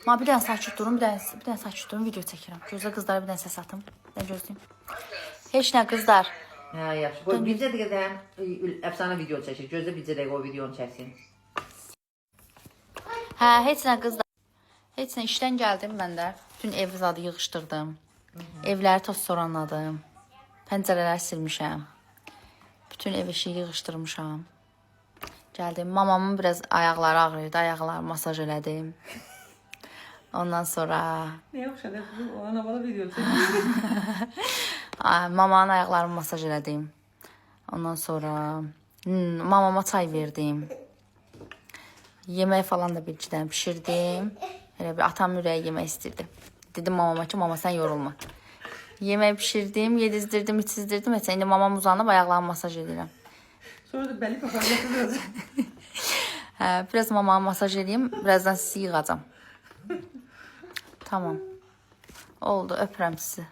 Ma bir dənə sakit durun, bir dənə sakit durun, video çəkirəm. Gözlə qızlara bir dənə səs atım. Bir dənə gözləyim. Heç nə qızlar. Hə, yaxşı. Qoy bircə dəqiqədən əfsanə video çəkir. Gözlə bircə dəqiqə o videonu çəksin. Hə, heç nə qızlar. Heç nə işdən gəldim mən də. Bütün ev zadı yığışdırdım. Evləri toz soranladım. Pəncərələri silmişəm. Bütün ev işi yığışdırmışam. Gəldim. Mamamın biraz ayaqları ağrıydı. Ayaqları masaj elədim. Ondan sonra... Nəyə oxşadı? Ona bana video çəkir. Mamanın ayaqlarını masaj elədim. Ondan sonra mamama çay verdim. Yemək falan da bir cidden pişirdim. Elə bir atam ürəyi yemək istirdi. Dedim mamama ki, mama sən yorulma. Yemək pişirdim, yedizdirdim, içizdirdim. Heç indi mamam uzanıb ayaqlarını masaj edirəm. Sonra da bəli paparlatı biraz. Hə, biraz mamama masaj edeyim, birazdan sizi yığacam. Tamam. Oldu, öpürəm sizi.